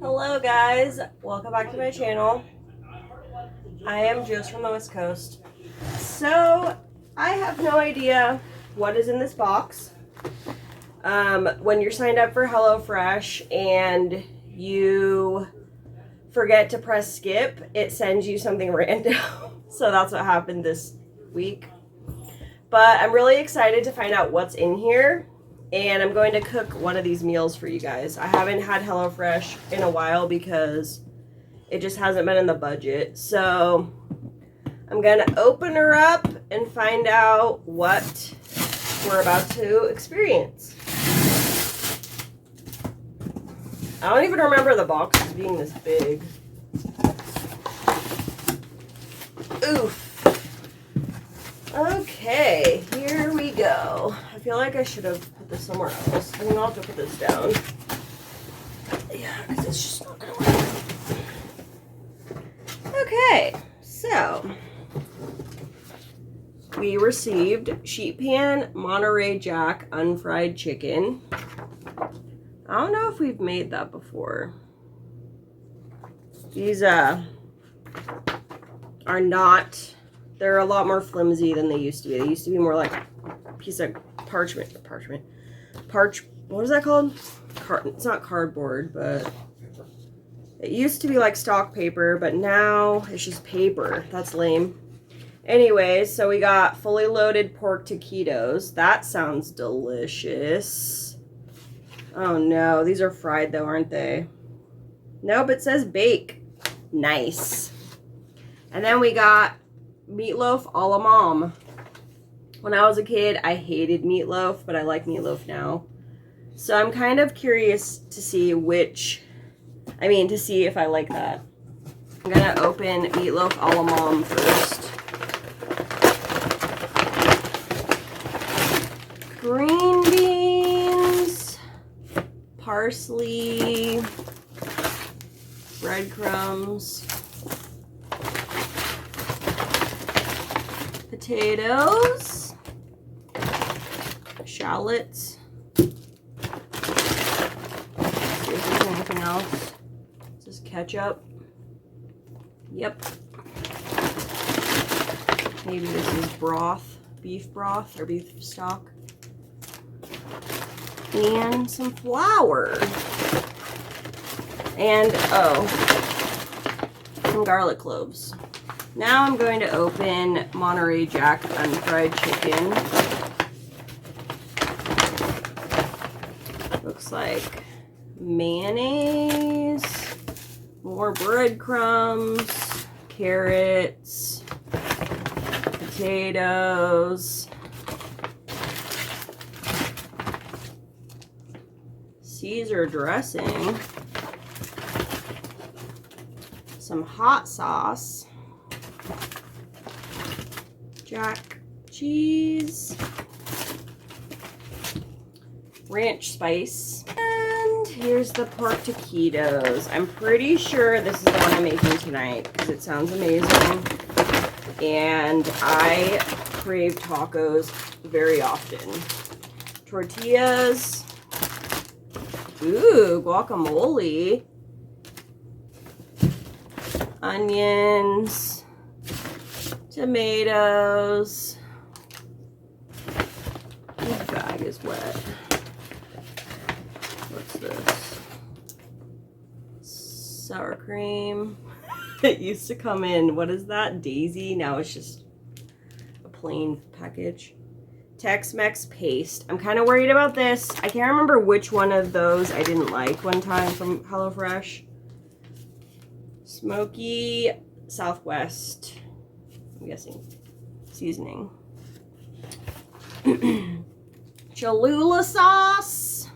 Hello guys, welcome back to my channel. I am Jules from the West Coast. So, I have no idea what is in this box. When you're signed up for HelloFresh and you forget to press skip, it sends you something random. So that's what happened this week. But I'm really excited to find out what's in here. And I'm going to cook one of these meals for you guys. I haven't had HelloFresh in a while because it just hasn't been in the budget. So I'm going to open her up and find out what we're about to experience. I don't even remember the boxes being this big. Oof. Okay, here we go. I feel like I should have put this somewhere else. I think I'll have to put this down. Yeah, because it's just not going to work. Okay, so we received sheet pan Monterey Jack unfried chicken. I don't know if we've made that before. These are not... They're a lot more flimsy than they used to be. They used to be more like a piece of parchment. What is that called? It's not cardboard, but it used to be like stock paper, but now it's just paper. That's lame. Anyways, so we got fully loaded pork taquitos. That sounds delicious. Oh no, these are fried though, aren't they? Nope, it says bake. Nice. And then we got meatloaf a la mom. When I was a kid, I hated meatloaf, but I like meatloaf now. So I'm kind of curious to see to see if I like that. I'm gonna open meatloaf a la mom first. Green beans, parsley, breadcrumbs, potatoes, shallots. See if there's anything else. Is this ketchup? Yep. Maybe this is broth, beef broth or beef stock. And some flour. And, some garlic cloves. Now I'm going to open Monterey Jack unfried chicken. Looks like mayonnaise, more breadcrumbs, carrots, potatoes, Caesar dressing, some hot sauce, Jack cheese, ranch spice, and here's the pork taquitos. I'm pretty sure this is the one I'm making tonight because it sounds amazing, and I crave tacos very often. Tortillas, ooh, guacamole, onions, tomatoes. This bag is wet. What's this? Sour cream. It used to come in, what is that? Daisy. Now it's just a plain package. Tex-Mex paste. I'm kind of worried about this. I can't remember which one of those I didn't like one time from HelloFresh. Smoky Southwest, I'm guessing, seasoning. Cholula sauce.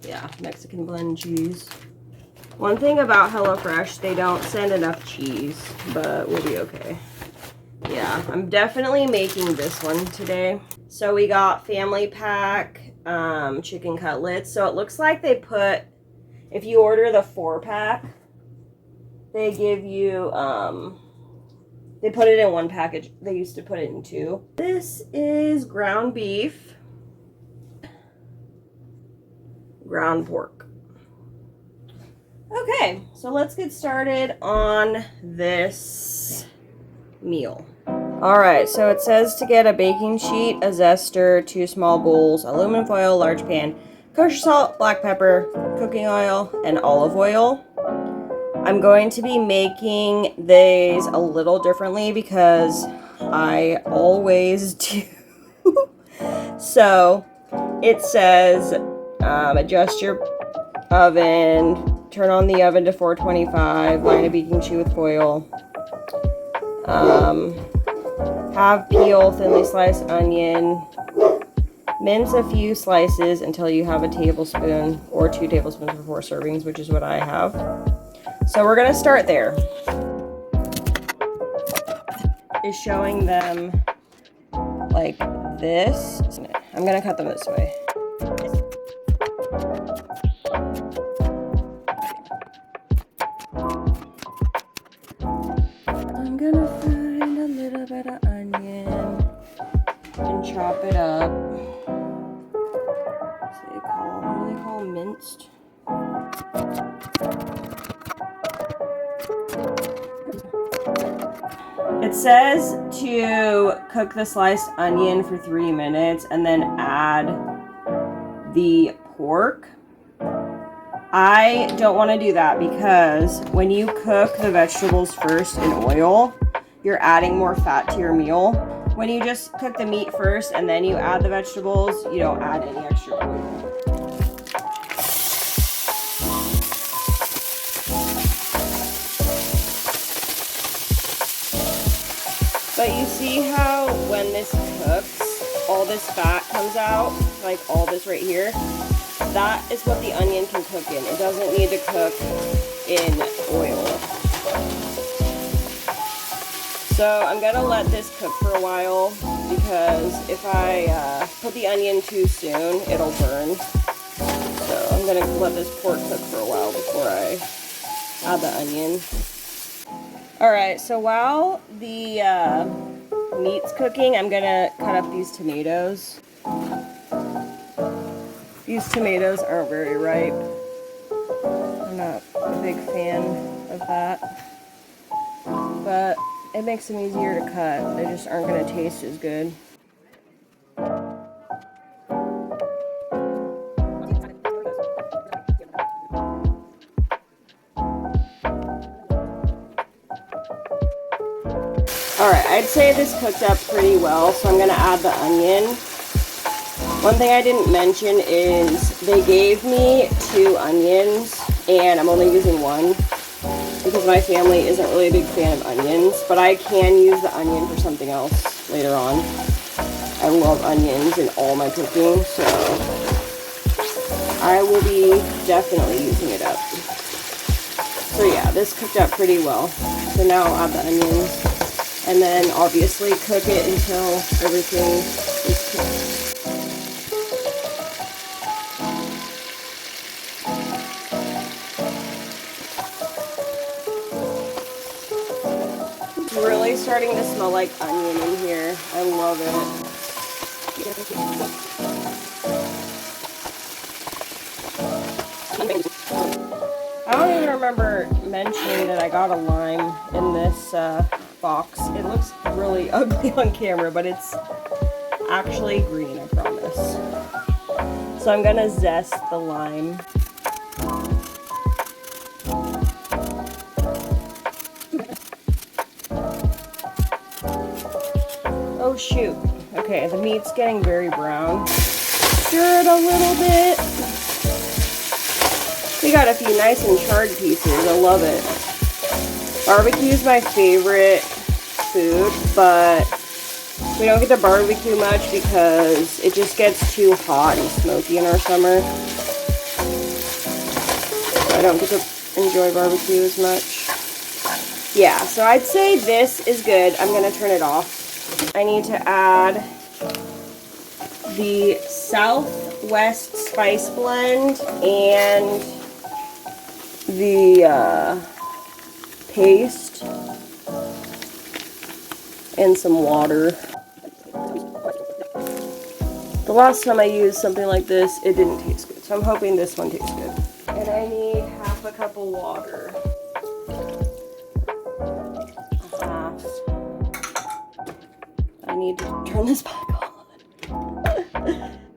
Yeah, Mexican blend cheese. One thing about HelloFresh, they don't send enough cheese, but we'll be okay. Yeah, I'm definitely making this one today. So we got family pack chicken cutlets. So it looks like they put, if you order the 4-pack, they give you They put it in one package. They used to put it in two. This is ground beef, ground pork. Okay, so let's get started on this meal. All right, so it says to get a baking sheet, a zester, 2 small bowls, aluminum foil, large pan, kosher salt, black pepper, cooking oil, and olive oil. I'm going to be making these a little differently because I always do. So it says adjust your oven, turn on the oven to 425, line a baking sheet with foil, have peel thinly sliced onion, mince a few slices until you have a tablespoon or 2 tablespoons for 4 servings, which is what I have. So we're going to start there. Is showing them like this. I'm going to cut them this way. I'm going to find a little bit of onion and chop it up. What do they call minced? It says to cook the sliced onion for 3 minutes and then add the pork. I don't want to do that because when you cook the vegetables first in oil, you're adding more fat to your meal. When you just cook the meat first and then you add the vegetables, you don't add any extra oil. But you see how when this cooks, all this fat comes out, like all this right here? That is what the onion can cook in. It doesn't need to cook in oil. So I'm gonna let this cook for a while because if I put the onion too soon, it'll burn. So I'm gonna let this pork cook for a while before I add the onion. Alright, so while the meat's cooking, I'm gonna cut up these tomatoes. These tomatoes aren't very ripe. I'm not a big fan of that. But it makes them easier to cut. They just aren't gonna taste as good. Alright, I'd say this cooked up pretty well, so I'm going to add the onion. One thing I didn't mention is they gave me 2 onions, and I'm only using 1 because my family isn't really a big fan of onions, but I can use the onion for something else later on. I love onions in all my cooking, so I will be definitely using it up. So yeah, this cooked up pretty well. So now I'll add the onions. And then obviously cook it until everything is cooked. It's really starting to smell like onion in here. I love it. I don't even remember mentioning that I got a lime in this box. It looks really ugly on camera, but it's actually green, I promise. So I'm gonna zest the lime. Oh shoot. Okay, the meat's getting very brown. Stir it a little bit. We got a few nice and charred pieces. I love it. Barbecue is my favorite food, but we don't get to barbecue much because it just gets too hot and smoky in our summer. So I don't get to enjoy barbecue as much. Yeah, so I'd say this is good. I'm going to turn it off. I need to add the Southwest Spice Blend and the paste. and some water. The last time I used something like this, it didn't taste good. So I'm hoping this one tastes good. And I need half a cup of water. Half. I need to turn this back on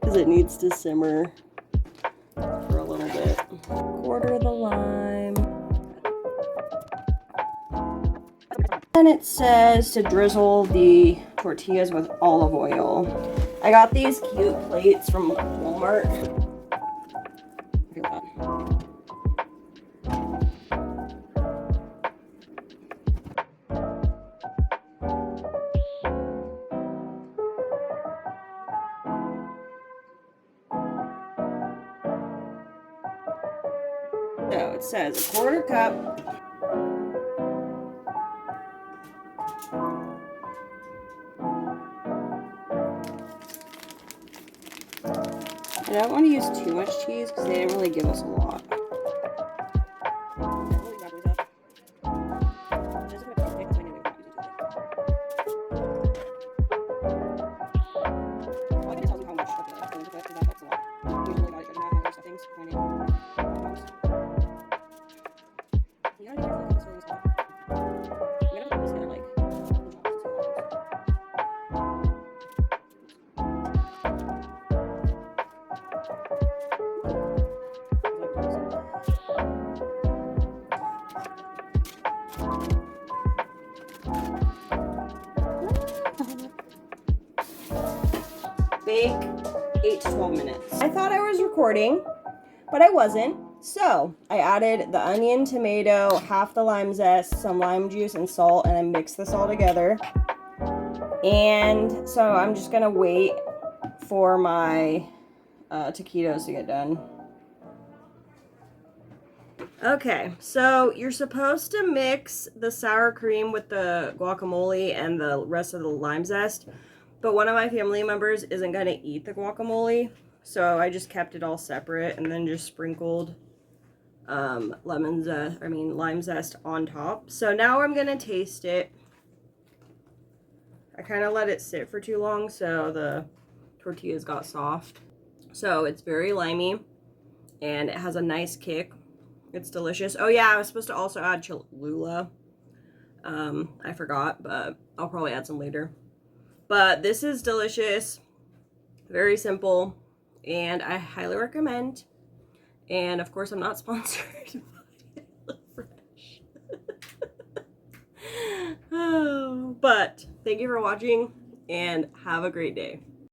because it needs to simmer for a little bit. Quarter the lime. And it says to drizzle the tortillas with olive oil. I got these cute plates from Walmart. Look at that. So it says a quarter cup. I don't want to use too much cheese because they didn't really give us a lot. Bake 8 to 12 minutes. I thought I was recording, but I wasn't. So I added the onion, tomato, half the lime zest, some lime juice, and salt, and I mixed this all together. And so I'm just gonna wait for my taquitos to get done. Okay, so you're supposed to mix the sour cream with the guacamole and the rest of the lime zest. But one of my family members isn't going to eat the guacamole, so I just kept it all separate and then just sprinkled lime zest on top. So now I'm going to taste it. I kind of let it sit for too long, so the tortillas got soft. So it's very limey, and it has a nice kick. It's delicious. Oh yeah, I was supposed to also add Cholula. I forgot, but I'll probably add some later. But this is delicious, very simple, and I highly recommend. And of course, I'm not sponsored by HelloFresh. Oh, but thank you for watching, and have a great day.